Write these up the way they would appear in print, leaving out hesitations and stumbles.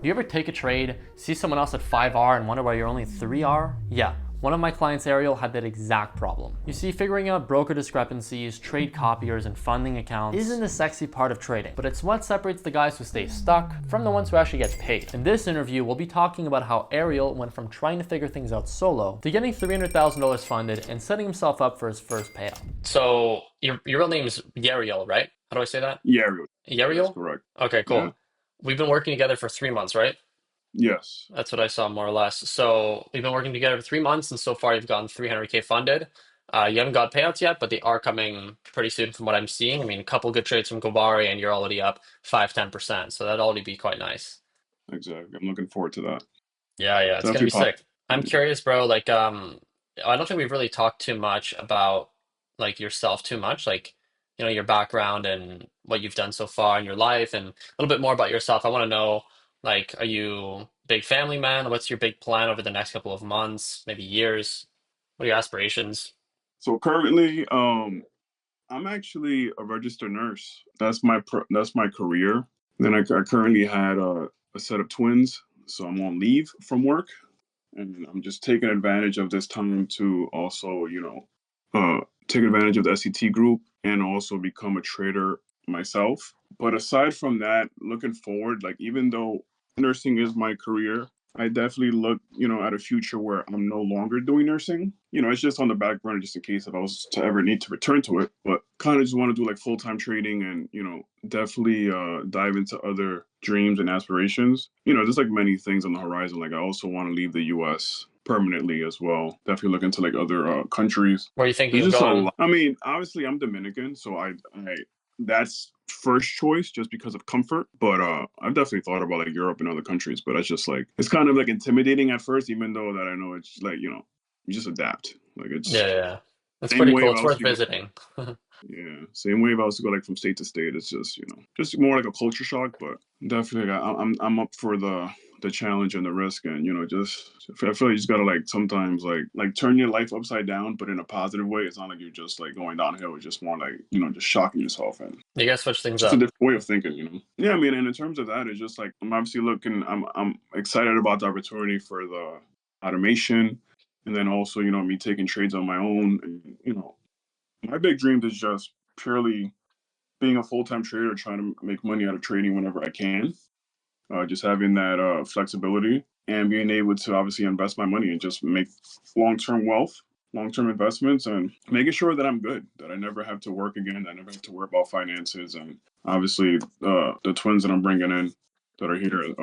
Do you ever take a trade, see someone else at 5R and wonder why you're only 3R? Yeah. One of my clients, Ariel, had that exact problem. You see, figuring out broker discrepancies, trade copiers, and funding accounts isn't the sexy part of trading, but it's what separates the guys who stay stuck from the ones who actually get paid. In this interview, we'll be talking about how Ariel went from trying to figure things out solo to getting $300,000 funded and setting himself up for his first payout. So, your real name is Yariel, right? How do I say that? Yeah, that's Yariel? correct. Okay, Yeah. cool. We've been working together for 3 months, right? Yes. That's what I saw more or less. So we've been working together for 3 months, and so far you've gotten 300K funded. You haven't got payouts yet, but they are coming pretty soon from what I'm seeing. I mean, a couple good trades from Gobari, and you're already up 5-10%. So that'd already be quite nice. Exactly. I'm looking forward to that. Yeah, it's gonna Definitely be pop. sick. I'm curious, bro. Like, I don't think we've really talked too much about like yourself too much, like your background and what you've done so far in your life, and a little bit more about yourself. I want to know, like, are you big family man? What's your big plan over the next couple of months, maybe years? What are your aspirations? So currently, I'm actually a registered nurse. That's my career. Then I currently had a set of twins, so I'm on leave from work, and I'm just taking advantage of this time to also, take advantage of the SET group and also become a trader myself. But aside from that, looking forward, like even though nursing is my career, I definitely look, at a future where I'm no longer doing nursing. It's just on the back burner just in case if I was to ever need to return to it. But kind of just want to do like full time trading and, definitely dive into other dreams and aspirations. There's like many things on the horizon. Like I also want to leave the US permanently as well. Definitely look into like other countries. Where are you thinking There's of just a going? lot. I mean, obviously I'm Dominican, so I that's first choice just because of comfort. But I've definitely thought about like Europe and other countries, but it's just like it's kind of like intimidating at first, even though that I know it's like, you just adapt. Like it's Yeah, it's same pretty way cool. if I It's was worth to go visiting. yeah, same way if I was to go like from state to state, it's just more like a culture shock. But definitely, I'm up for the challenge and the risk, and just I feel like you just gotta like sometimes like turn your life upside down, but in a positive way. It's not like you're just like going downhill. It's just more like just shocking yourself and You gotta switch things just a up. different way of thinking. Yeah, I mean, and in terms of that, it's just like I'm obviously looking. I'm excited about the opportunity for the automation, and then also me taking trades on my own, and my big dream is just purely being a full time trader, trying to make money out of trading whenever I can. Just having that flexibility and being able to obviously invest my money and just make long term wealth, long term investments, and making sure that I'm good, that I never have to work again, that I never have to worry about finances. And obviously, the twins that I'm bringing in that are here,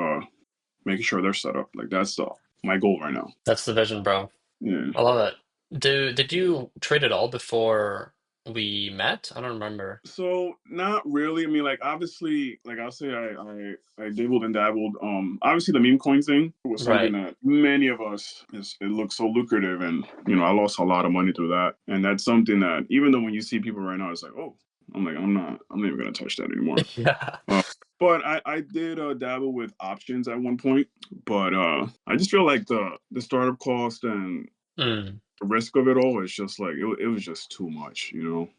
making sure they're set up. Like that's my goal right now. That's the vision, bro. Yeah. I love it. Did you trade at all before we met? I don't remember. So not really. I mean, like obviously, like I'll say I dabbled and dabbled. Obviously the meme coin thing was something Right. that many of us it looks so lucrative, and I lost a lot of money through that. And that's something that even though when you see people right now, it's like, oh, I'm not even gonna touch that anymore. Yeah. Uh, but I did dabble with options at one point, but I just feel like the startup cost and Mm. the risk of it all is just like it was just too much.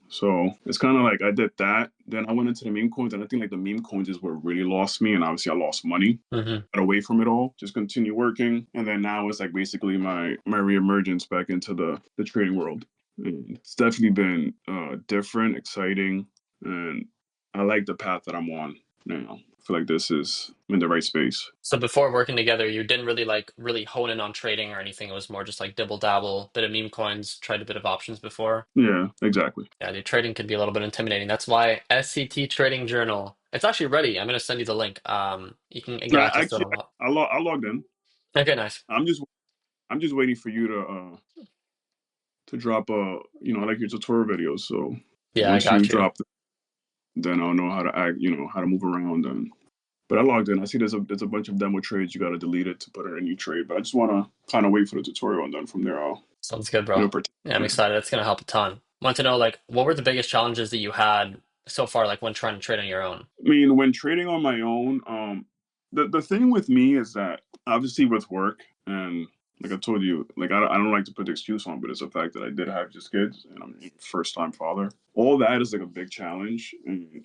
So it's kind of like I did that, then I went into the meme coins, and I think like the meme coins is what really lost me, and obviously I lost money. Hmm. Got away from it all, just continue working, and then now it's like basically my reemergence back into the trading world. And it's definitely been different, exciting, and I like the path that I'm on now. I feel like this is I'm in the right space. So before working together, you didn't really like really hone in on trading or anything. It was more just like dibble dabble, bit of meme coins, tried a bit of options before. Yeah, exactly. Yeah, the trading can be a little bit intimidating. That's why SCT Trading Journal. It's actually ready. I'm gonna send you the link. You can get I access to it actually a lot. I logged in. Okay, nice. I'm just waiting for you to drop I like your tutorial videos. So Yeah, I once you got you. drop them, then I'll know how to act, how to move around. And but I logged in. I see there's a bunch of demo trades. You got to delete it to put in a new trade. But I just want to kind of wait for the tutorial, and then from there I'll Sounds good, bro. Yeah, I'm yeah. excited. It's gonna help a ton. Want to know like what were the biggest challenges that you had so far, like when trying to trade on your own? I mean, when trading on my own, the thing with me is that obviously with work and like I told you, like I don't like to put the excuse on, but it's a fact that I did have just kids and I'm a first time father. All that is like a big challenge, and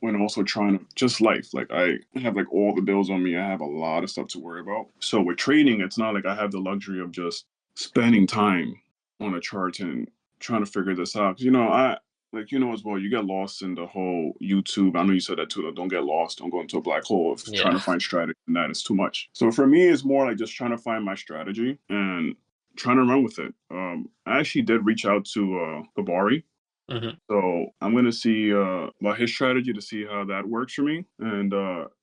when also trying to just life. Like I have like all the bills on me. I have a lot of stuff to worry about. So with trading, it's not like I have the luxury of just spending time on a chart and trying to figure this out. 'Cause, I like as well. You get lost in the whole YouTube. I know you said that too. Though. Don't get lost. Don't go into a black hole of trying Yeah. to find strategy, and that is too much. So for me, it's more like just trying to find my strategy and trying to run with it. I actually did reach out to Gabari, Hmm. so I'm gonna see about his strategy to see how that works for me, and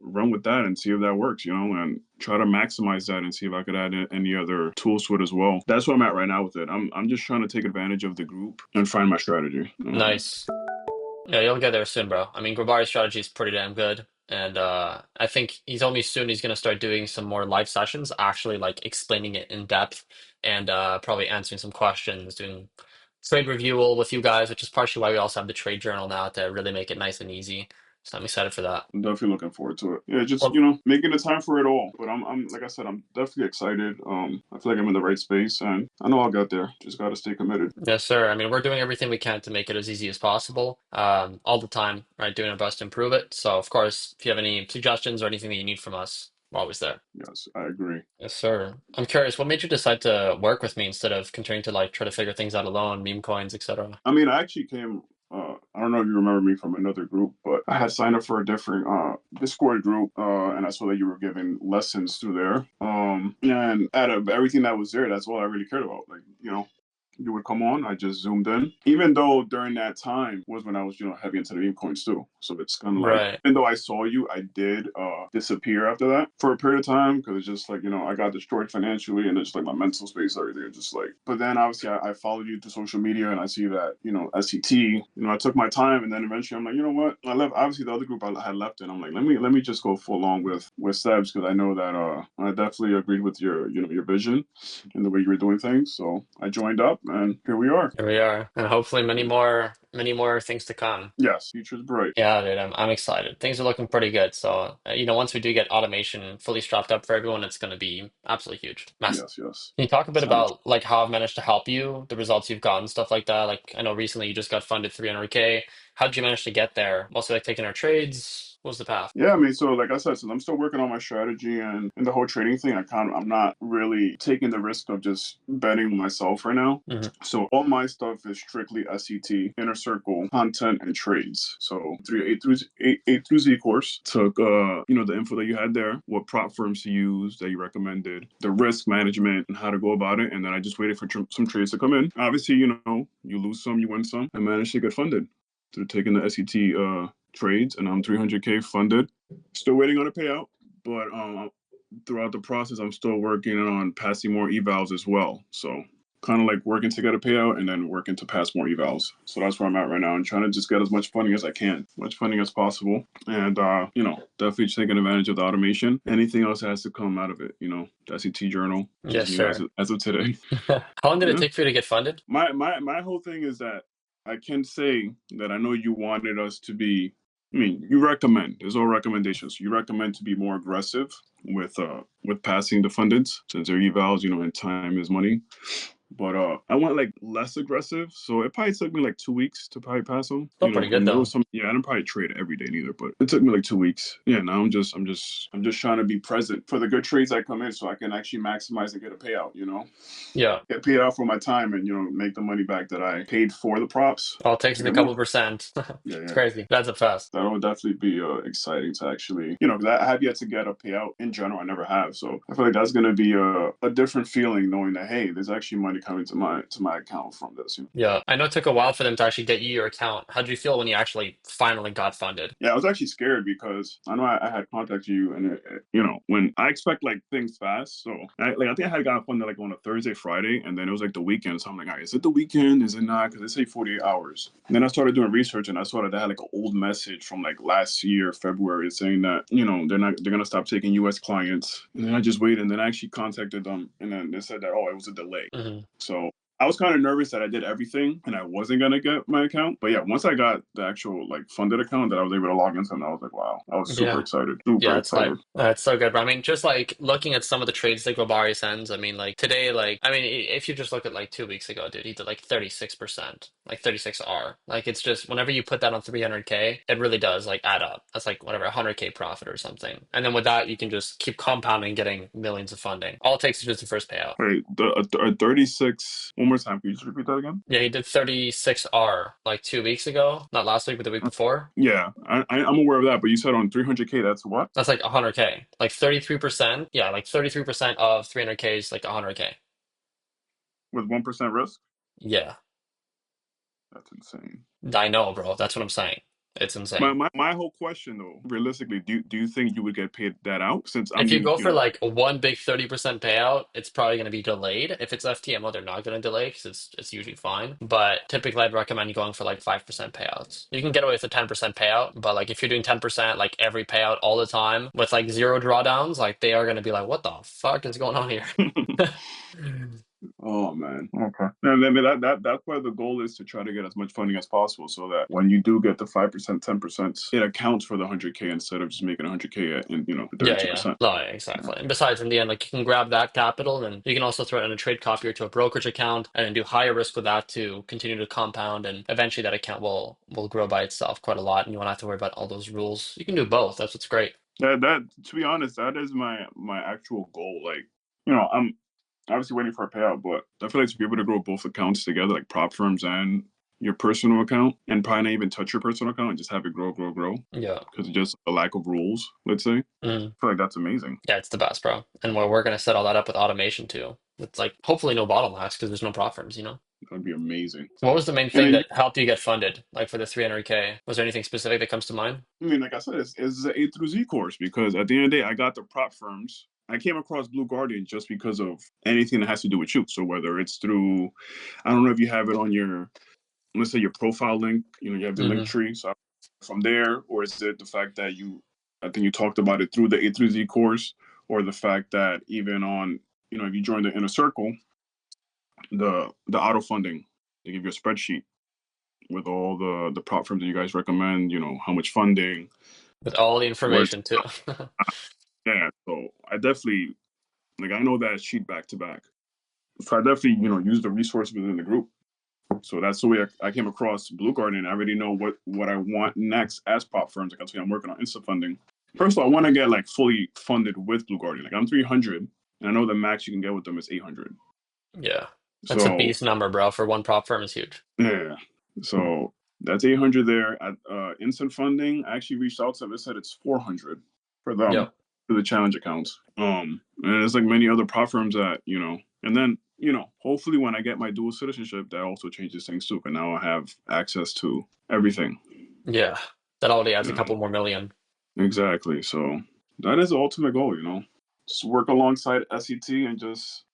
run with that and see if that works. And try to maximize that and see if I could add any other tools to it as well. That's where I'm at right now with it. I'm just trying to take advantage of the group and find my strategy. Nice. Yeah, you'll get there soon, bro. I mean, Grabari's strategy is pretty damn good. And I think he told me soon he's gonna start doing some more live sessions, actually like explaining it in depth and probably answering some questions, doing trade review with you guys, which is partially why we also have the trade journal now to really make it nice and easy. So I'm excited for that. I'm definitely looking forward to it. Yeah, just Well, making the time for it all. But I'm like I said, I'm definitely excited. I feel like I'm in the right space, and I know I'll get there. Just got to stay committed. yes, sir. I mean, we're doing everything we can to make it as easy as possible, all the time, right? Doing our best to improve it. So, of course, if you have any suggestions or anything that you need from us, we're always there. Yes, I agree. Yes, sir. I'm curious, what made you decide to work with me instead of continuing to like try to figure things out alone, meme coins, etc.? I mean, I actually came. I don't know if you remember me from another group, but I had signed up for a different Discord group, and I saw that you were giving lessons through there. And out of everything that was there, that's all I really cared about. Like, you would come on, I just zoomed in. Even though during that time was when I was, heavy into the meme coins too. So it's kind of like, Right. even though I saw you, I did disappear after that for a period of time because it's just like, I got destroyed financially and it's like my mental space, everything. Just like, but then obviously I followed you through social media and I see that, SCT, I took my time and then eventually I'm like, you know what? I left, obviously the other group I had left and I'm like, let me just go full on with Sebs because I know that I definitely agreed with your vision and the way you were doing things. So I joined up and here we are. Here we are. And hopefully many more things to come. Yes, future's bright. Yeah, dude, I'm excited. Things are looking pretty good. So, once we do get automation fully strapped up for everyone, it's going to be absolutely huge. Massive. Yes, yes. Can you talk a bit Excited. about like how I've managed to help you, the results you've gotten, stuff like that? Like I know recently you just got funded 300K. How did you manage to get there? Mostly like taking our trades. What was the path? Yeah, I mean, so like I said, since I'm still working on my strategy and the whole trading thing, I'm not really taking the risk of just betting on myself right now. Hmm. So all my stuff is strictly SCT, inner circle, content, and trades. So A through Z course took the info that you had there, what prop firms to use that you recommended, the risk management and how to go about it, and then I just waited for some trades to come in. Obviously, you lose some, you win some. I managed to get funded through taking the SCT trades, and I'm 300K funded. Still waiting on a payout, but throughout the process, I'm still working on passing more evals as well. So kind of like working to get a payout and then working to pass more evals. So that's where I'm at right now and trying to just get as much funding as I can, much funding as possible. And, definitely taking advantage of the automation. Anything else has to come out of it, the SET journal, Yes, just me sir. as of today. How long did it Yeah. take for you to get funded? My whole thing is that I can say that I know you wanted us to be. I mean, you recommend. There's all recommendations. You recommend to be more aggressive with passing the fundeds since they're evals, and time is money. But I went like less aggressive, so it probably took me like 2 weeks to probably pass them. Still pretty good And there was though. some. Yeah, I didn't probably trade every day neither, but it took me like 2 weeks. Yeah, now I'm just trying to be present for the good trades that come in, so I can actually maximize and get a payout. Yeah. Get paid out for my time and make the money back that I paid for the props. All it takes is a You know? couple percent. Yeah, It's yeah. crazy. That's a fast. That would definitely be exciting to actually, because I have yet to get a payout in general. I never have, so I feel like that's going to be a different feeling knowing that hey, there's actually money coming to my account from this. Yeah. I know it took a while for them to actually get you your account. How did you feel when you actually finally got funded? Yeah, I was actually scared because I know I had contacted you, and when I expect like things fast, so I think I had gotten funded like on a Thursday, Friday, and then it was like the weekend. So I'm like, all right, is it the weekend? Is it not? Because they say 48 hours. And then I started doing research, and I saw that they had like an old message from like last year, February, saying that they're gonna stop taking U.S. clients. And then I just waited, and then I actually contacted them, and then they said that it was a delay. Hmm. So I was kind of nervous that I did everything and I wasn't gonna get my account. But yeah, once I got the actual like funded account that I was able to log into, and I was like, wow, I was super Yeah. excited, super Yeah, it's hype. excited. It's so good, bro. I mean, just like looking at some of the trades that Globari sends, I mean, like today, like, I mean, if you just look at like 2 weeks ago, dude, he did like 36%, like 36R. Like, it's just whenever you put that on 300K, it really does like add up. That's like whatever, 100K profit or something. And then with that, you can just keep compounding, getting millions of funding. All it takes is just the first payout. Wait, a 36. One more time, can you just repeat that again? Yeah, he did 36R like 2 weeks ago, not last week, but the week before. Yeah, I'm aware of that. But you said on 300K, that's what? That's like 100K, like 33%. Yeah, like 33% of 300K is like 100K. With 1% risk? Yeah, That's insane. I know, bro. That's what I'm saying. It's My, insane. my my whole question though, realistically, do you think you would get paid that out? Since I If you mean, go for like one big 30% payout, it's probably going to be delayed. If it's FTMO, they're not going to delay because it's usually fine. But typically, I'd recommend you going for like 5% payouts. You can get away with a 10% payout, but like if you're doing 10% like every payout all the time with like zero drawdowns, like they are going to be like, what the fuck is going on here? Oh man. Okay. And then that's why the goal is to try to get as much funding as possible, so that when you do get the 5%, 10%, it accounts for the 100K instead of just making 100K and Yeah, yeah. 32%. No, exactly. And besides, in the end, like you can grab that capital and you can also throw it in a trade copier to a brokerage account and then do higher risk with that to continue to compound and eventually that account will grow by itself quite a lot and you won't have to worry about all those rules. You can do both. That's what's great. That to be honest, that is my actual goal. Like, I'm obviously waiting for a payout, but I feel like to be able to grow both accounts together, like prop firms and your personal account, and probably not even touch your personal account and just have it grow, grow, grow, Yeah. because of just a lack of rules, let's say. Mm. I feel like that's amazing. Yeah, it's the best, bro. And we're gonna set all that up with automation too. It's like hopefully no bottlenecks because there's no prop firms, you know? That'd be amazing. What was the main And thing then, that helped you get funded, like for the 300K? Was there anything specific that comes to mind? I mean, like I said, it's an A through Z course, because at the end of the day, I got the prop firms. I came across Blue Guardian just because of anything that has to do with you. So whether it's through, I don't know if you have it on your, let's say, your profile link, you have the link Hmm. tree. So from there, or is it the fact that I think you talked about it through the A through Z course, or the fact that even on, if you join the inner circle, the auto funding, they give you a spreadsheet with all the prop firms that you guys recommend, how much funding, With all the where, information too. yeah. So I definitely, like, I know that sheet back to back. So I definitely, use the resources within the group. So that's the way I came across Blue Guardian. I already know what I want next as prop firms. Like I am working on instant funding. First of all, I want to get like fully funded with Blue Guardian. Like I'm 300, and I know the max you can get with them is 800. Yeah. That's a So beast number, bro. For one prop firm is huge. yeah, so that's 800 there. At instant funding, I actually reached out to them. It said it's 400 for them Yep. for the challenge accounts. And there's like many other prop firms that and then hopefully when I get my dual citizenship, that also changes things too. And now I have access to everything. Yeah. That already adds a You know couple more million. exactly. So that is the ultimate goal. Just work alongside SET and just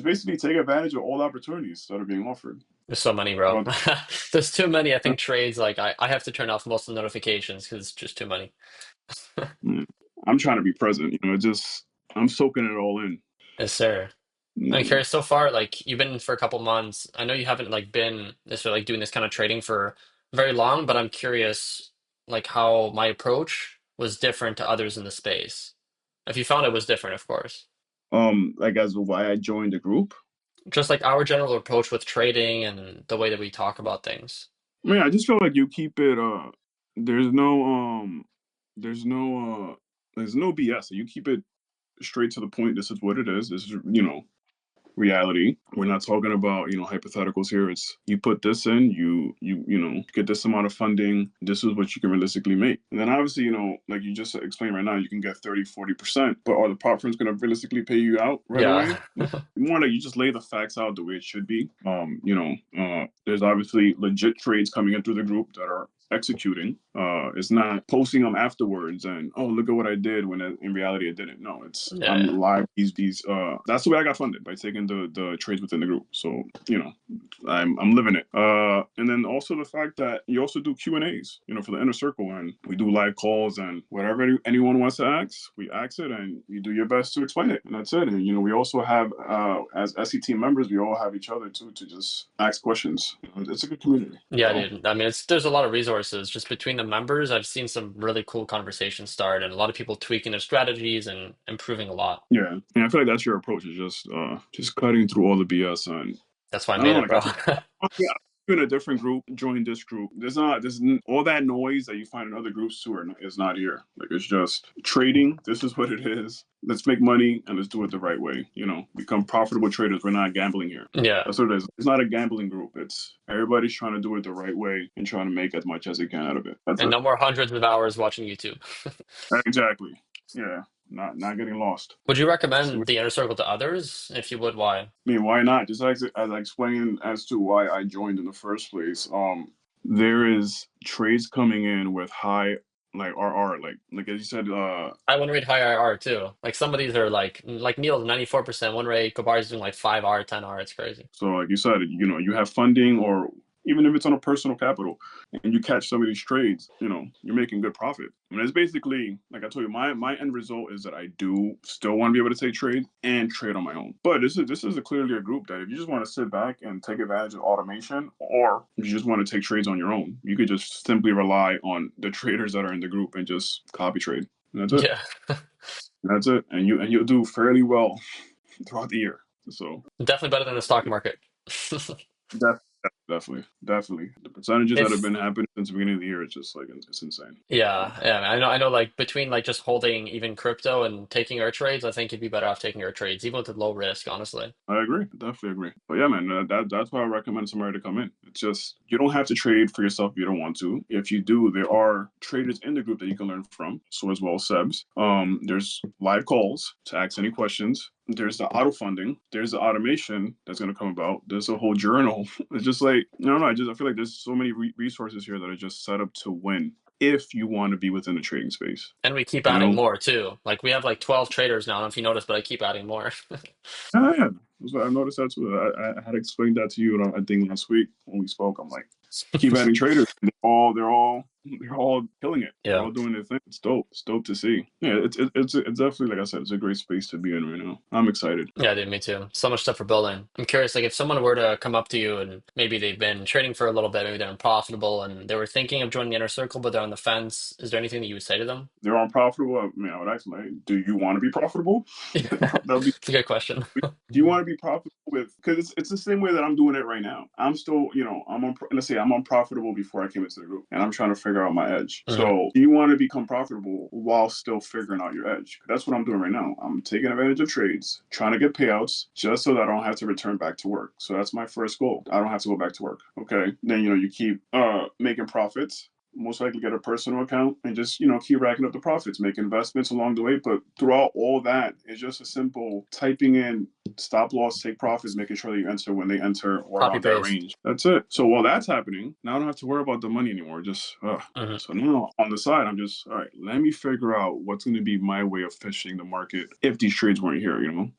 basically take advantage of all the opportunities that are being offered. There's so many, bro. But There's too many. I think trades, like I have to turn off most of the notifications because it's just too many. mm, I'm trying to be present. Just I'm soaking it all in. Yes, sir. I'm Mm, curious, so far, like you've been for a couple months. I know you haven't like been necessarily like doing this kind of trading for very long, but I'm curious like how my approach was different to others in the space. If you found it was different, of course. like as to why I joined the group. Just like our general approach with trading and the way that we talk about things. I mean, I just feel like you keep it. There's no there's no there's no BS. You keep it straight to the point. This is what it is. This is reality. We're not talking about hypotheticals here. It's you put this in, you get this amount of funding. This is what you can realistically make. And then obviously like you just explained right now, you can get 30-40%. But are the prop firms going to realistically pay you out right away? Yeah. More like you just lay the facts out the way it should be. There's obviously legit trades coming in through the group that are executing. It's not posting them afterwards and, oh, look at what I did, when in reality I didn't. No, it's I'm Yeah. live. These That's the way I got funded, by taking the trades within the group. So I'm living it. And then also the fact that you also do Q&As, for the inner circle, and we do live calls, and whatever anyone wants to ask, we ask it, and you do your best to explain it, and that's it. And we also have, as SE team members, we all have each other too, to just ask questions. It's a good community. Yeah, So dude. I mean, there's a lot of resources just between the members. I've seen some really cool conversations start, and a lot of people tweaking their strategies and improving a lot. yeah, and I feel like that's your approach, is just cutting through all the BS. And That's why I I don't made know, it, like I bro. told you, in a different group, join this group. All that noise that you find in other groups too is not here. Like, it's just trading. This is what it is. Let's make money, and let's do it the right way. Become profitable traders. We're not gambling here. Yeah. That's what it is. It's not a gambling group. It's everybody's trying to do it the right way and trying to make as much as they can out of it. That's And it. no more hundreds of hours watching YouTube. Exactly. Yeah. Not getting lost. Would you So, recommend the inner circle to others? If you would, why? I mean, why not? Just as I explained as to why I joined in the first place. There is trades coming in with high, like, RR, like as you said. I want to read high IR too. Like some of these are like Neil's 94% win rate, Kobar's doing like 5R, 10R. It's crazy. So, like you said, you have funding, or even if it's on a personal capital, and you catch some of these trades, you're making good profit. I mean, it's basically, like I told you, my end result is that I do still want to be able to take trade and trade on my own. But this is clearly a group that, if you just want to sit back and take advantage of automation, or if you just want to take trades on your own, you could just simply rely on the traders that are in the group and just copy trade. And that's it. Yeah. That's it. And you'll do fairly well throughout the year. So Definitely better than the stock market. Def- definitely. The percentages that have If been happening since the beginning of the year, it's just like, it's insane. Yeah, yeah, I know like between like just holding even crypto and taking our trades, I think you'd be better off taking our trades, even with the low risk, honestly. I agree, definitely agree. But yeah, man, that's why I recommend somebody to come in. It's just, you don't have to trade for yourself if you don't want to. If you do, there are traders in the group that you can learn from. So, as well as Sebs, there's live calls to ask any questions. There's the auto funding. There's the automation that's going to come about. There's a whole journal. It's just like, I don't know. I feel like there's so many resources here that are just set up to win if you want to be within the trading space. And we keep You adding know, more too. Like we have like 12 traders now. I don't know if you noticed, but I keep adding more. yeah. So I noticed that too. I had explained that to you, I think, last week when we spoke. I'm like, keep adding traders. They're all killing it. They're Yeah. all doing their thing. It's dope. It's dope to see. Yeah, it's definitely, like I said, it's a great space to be in right now. I'm excited. Yeah, dude, me too. So much stuff for building. I'm curious, like if someone were to come up to you and maybe they've been trading for a little bit, maybe they're unprofitable and they were thinking of joining the inner circle, but they're on the fence, is there anything that you would say to them? They're unprofitable. I mean, I would ask them, like, do you want to be profitable? That'll be. It's a good question. Do you want to be profitable with? Because it's the same way that I'm doing it right now. I'm still, let's say I'm unprofitable before I came into the group, and I'm trying to figure out my edge. Mhm. So, do you want to become profitable while still figuring out your edge? That's what I'm doing right now. I'm taking advantage of trades, trying to get payouts, just so that I don't have to return back to work. So that's my first goal. I don't have to go back to work. Okay. Then you keep making profits, most likely get a personal account, and just keep racking up the profits, make investments along the way. But throughout all that, it's just a simple typing in stop loss, take profits, making sure that you enter when they enter, or Copy around that paste. range. That's it. So while that's happening, now I don't have to worry about the money anymore. Just Mhm. so now on the side, I'm just, all right, let me figure out what's going to be my way of fishing the market if these trades weren't here. And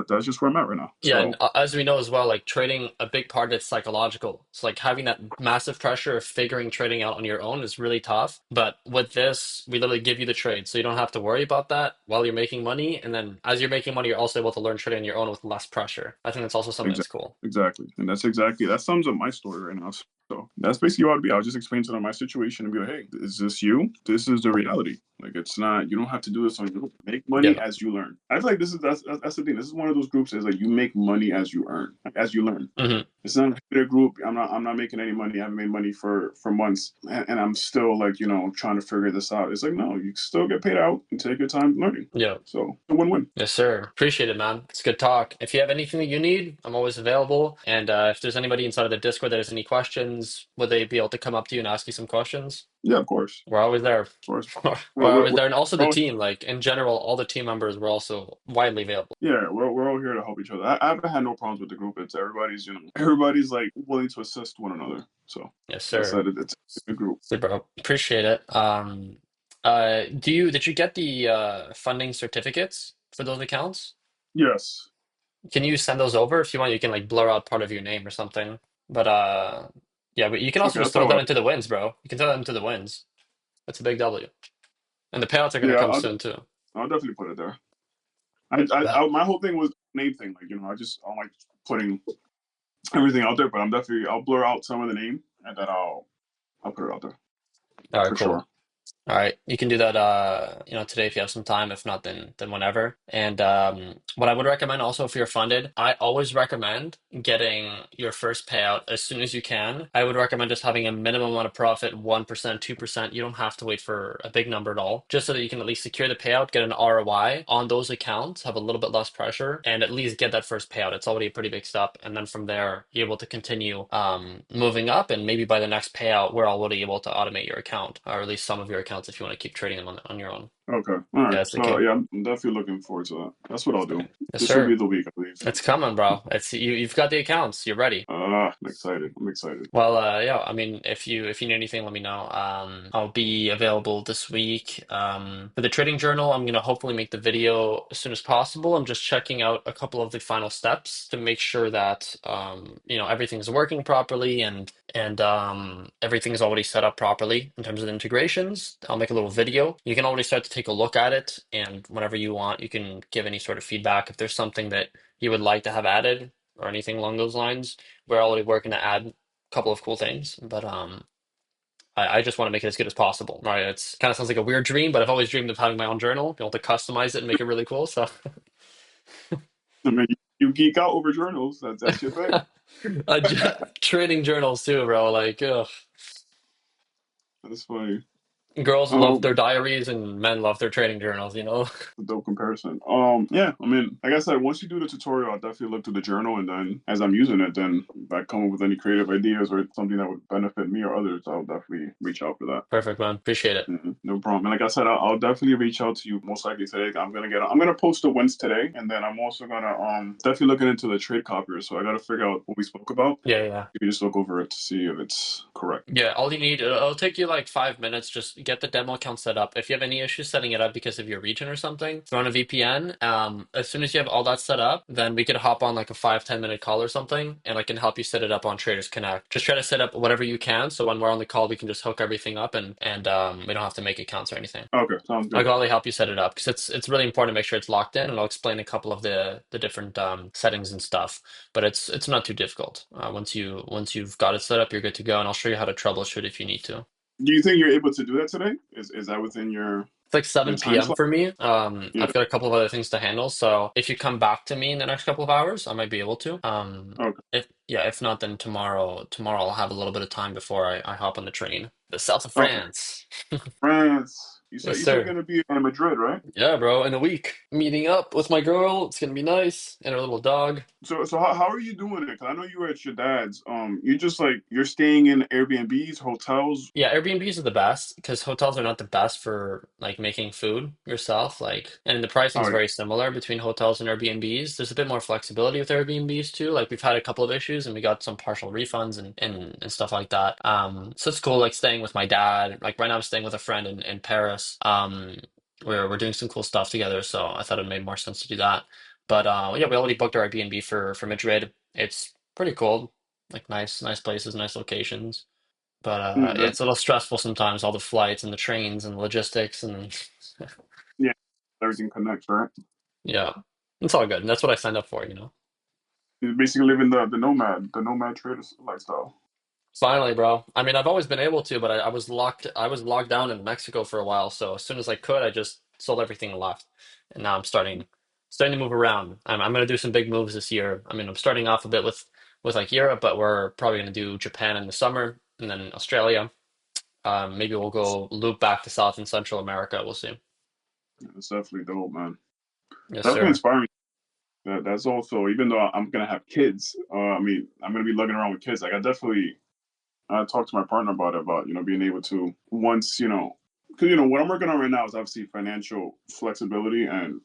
that's just where I'm at right now. Yeah, So and as we know as well, like trading, a big part of it's psychological. It's like having that massive pressure of figuring trading out on your own is really tough. But with this, we literally give you the trade, so you don't have to worry about that while you're making money. And then as you're making money, you're also able to learn trading on your own with less pressure. I think that's also something that's exactly, cool. exactly, and that sums up my story right now. So that's basically what I'd be. I'll just explain to them my situation and be like, hey, is this you? This is the reality. Like, it's not, you don't have to do this on your own. Make money Yeah. as you learn. I feel like that's the thing. This is one of those groups is like, you make money as you earn, like, as you learn. Hmm. It's not a group. I'm not making any money. I haven't made money for months, and I'm still like, trying to figure this out. It's like, no, you still get paid out and take your time learning. Yeah. So a win-win. Yes, sir. Appreciate it, man. It's good talk. If you have anything that you need, I'm always available. And if there's anybody inside of the Discord that has any questions, trains, would they be able to come up to you and ask you some questions? Yeah, of course, We're always there. of course. We're We're, always we're, there. And also we're the all, team, like in general, all the team members were also widely available. yeah, we're all here to help each other. I haven't had no problems with the group. It's everybody's, everybody's like willing to assist one another. So Yes, that's sir. that. It's a good group. Super. Appreciate it. Did you get the funding certificates for those accounts? Yes. Can you send those over if you want? You can like blur out part of your name or something. But yeah, but you can also Okay, just that's throw how. that into the wins, bro. You can throw that into the wins. That's a big W. And the payouts are gonna Yeah, come soon too. I'll definitely put it there. Yeah. My whole thing was name thing. Like, I don't like putting everything out there, but I'll blur out some of the name and then I'll put it out there All right, for cool. sure. All right, you can do that, today if you have some time. If not, then whenever. And what I would recommend also if you're funded, I always recommend getting your first payout as soon as you can. I would recommend just having a minimum amount of profit, 1%, 2%. You don't have to wait for a big number at all, just so that you can at least secure the payout, get an ROI on those accounts, have a little bit less pressure, and at least get that first payout. It's already a pretty big step, and then from there, you're able to continue moving up, and maybe by the next payout, we're already able to automate your account, or at least some of your accounts if you want to keep trading them on your own. Okay. All Yeah, right. that's the So king. yeah, I'm definitely looking forward to that. That's what I'll do. Yes, This will be sir. the week, I believe. It's coming, bro. It's you've got the accounts. You're ready. I'm excited. I'm excited. Well, yeah, I mean, if you need anything, let me know. I'll be available this week. For the trading journal, I'm gonna hopefully make the video as soon as possible. I'm just checking out a couple of the final steps to make sure that everything's working properly and everything's already set up properly in terms of the integrations. I'll make a little video. You can already start to take a look at it, and whenever you want, you can give any sort of feedback if there's something that you would like to have added or anything along those lines. We're already working to add a couple of cool things, but I just want to make it as good as possible. Right? It's kind of sounds like a weird dream, but I've always dreamed of having my own journal, be able to customize it and make it really cool. So I mean, you geek out over journals. That's your thing. trading journals too, bro. Like, ugh. That's funny. Girls love Um, their diaries and men love their trading journals, you know? a dope comparison. Yeah, I mean, like I said, once you do the tutorial, I'll definitely look to the journal, and then as I'm using it, then if I come up with any creative ideas or something that would benefit me or others, I'll definitely reach out for that. Perfect, man. Appreciate it. No problem. And like I said, I'll definitely reach out to you most likely today. I'm gonna post the wins today, and then I'm also gonna definitely looking into the trade copier. So I got to figure out what we spoke about. Yeah, yeah. You can just look over it to see if it's correct. Yeah, all you need, it'll take you like 5 minutes. Just get the demo account set up. If you have any issues setting it up because of your region or something, throw on a VPN. As soon as you have all that set up, then we could hop on like a 5-10 minute call or something, and I can help you set it up on Traders Connect. Just try to set up whatever you can, so when we're on the call, we can just hook everything up and we don't have to make accounts or anything. Okay, sounds I'll good. gladly help you set it up because it's really important to make sure it's locked in, and I'll explain a couple of the different settings and stuff. But it's not too difficult. Once you've got it set up, you're good to go, and I'll show you how to troubleshoot if you need to. Do you think you're able to do that today? Is that within It's like your 7 time p.m. slot? for me. Yeah. I've got a couple of other things to handle, so if you come back to me in the next couple of hours, I might be able to. Okay. If not, then tomorrow I'll have a little bit of time before I hop on the train. The south of Okay. France. France. Yes, You said you're sir. gonna be in Madrid, right? Yeah, bro, in a week. Meeting up with my girl. It's gonna be nice. And her little dog. So how are you doing it? 'Cause I know you were at your dad's. You just like you're staying in Airbnbs, hotels. Yeah, Airbnbs are the best because hotels are not the best for like making food yourself. Like, and the pricing Oh is yeah. very similar between hotels and Airbnbs. There's a bit more flexibility with Airbnbs too. Like, we've had a couple of issues and we got some partial refunds and stuff like that. So it's cool, like staying with my dad. Like right now, I'm staying with a friend in Paris. We're doing some cool stuff together, so I thought it made more sense to do that. But yeah, we already booked our Airbnb for Madrid. It's pretty cool, like nice places, nice locations. But Yeah, yeah, it's a little stressful sometimes, all the flights and the trains and logistics and yeah. Everything connects, right? yeah, it's all good. And that's what I signed up for, you know. You're basically living the nomad trader lifestyle. Finally, bro. I mean, I've always been able to, but I was locked down in Mexico for a while. So as soon as I could, I just sold everything and left. And now I'm starting to move around. I'm gonna do some big moves this year. I mean, I'm starting off a bit with like Europe, but we're probably gonna do Japan in the summer and then Australia. Maybe we'll go loop back to South and Central America. We'll see. Yeah, it's definitely dope, man. Yes, Definitely sir. inspiring. That's also even though I'm gonna have kids. I mean, I'm gonna be lugging around with kids. Like I definitely I talked to my partner about it, about, being able to once, because, what I'm working on right now is obviously financial flexibility and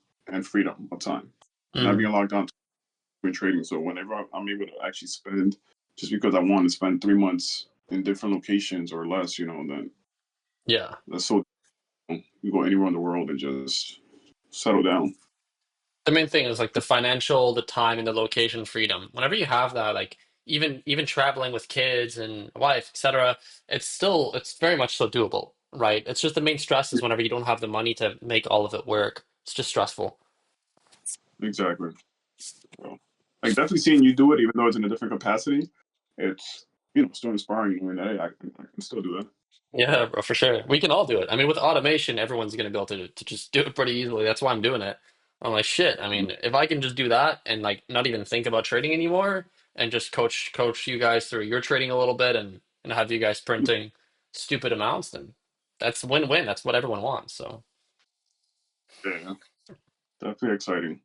freedom of time. Not Mm, being locked down to trading. So whenever I'm able to actually spend, just because I want to spend 3 months in different locations or less, then yeah. that's so you go anywhere in the world and just settle down. The main thing is like the financial, the time, and the location freedom. Whenever you have that, like even traveling with kids and a wife, etc., it's very much so doable, right? It's just the main stress is whenever you don't have the money to make all of it work. It's just stressful. Exactly. So, like definitely seeing you do it, even though it's in a different capacity, it's still inspiring. I mean, hey, I can still do that. Yeah, bro, for sure. We can all do it. I mean, with automation, everyone's gonna be able to just do it pretty easily. That's why I'm doing it. I'm like, shit. I mean, if I can just do that and like not even think about trading anymore and just coach you guys through your trading a little bit and have you guys printing stupid amounts, then that's win-win. That's what everyone wants. So Yeah, definitely exciting.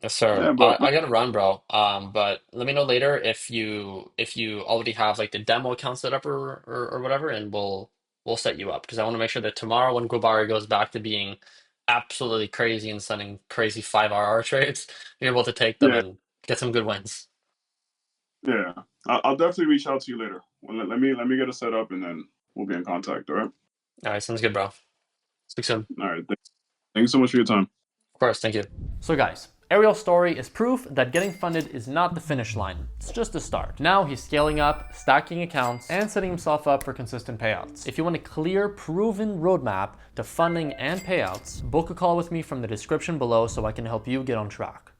yes, sir. Yeah, but I gotta run, bro. But let me know later if you already have like the demo account set up or whatever, and we'll set you up because I want to make sure that tomorrow when Gobari goes back to being absolutely crazy and sending crazy 5 RR trades, you're able to take them yeah, and get some good wins. yeah, I'll definitely reach out to you later. Well, let me get it set up, and then we'll be in contact. All right. All right, sounds good, bro. Speak soon. All right. Thanks so much for your time. Of course, thank you. So guys, Ariel's story is proof that getting funded is not the finish line. It's just a start. Now he's scaling up, stacking accounts, and setting himself up for consistent payouts. If you want a clear, proven roadmap to funding and payouts, book a call with me from the description below so I can help you get on track.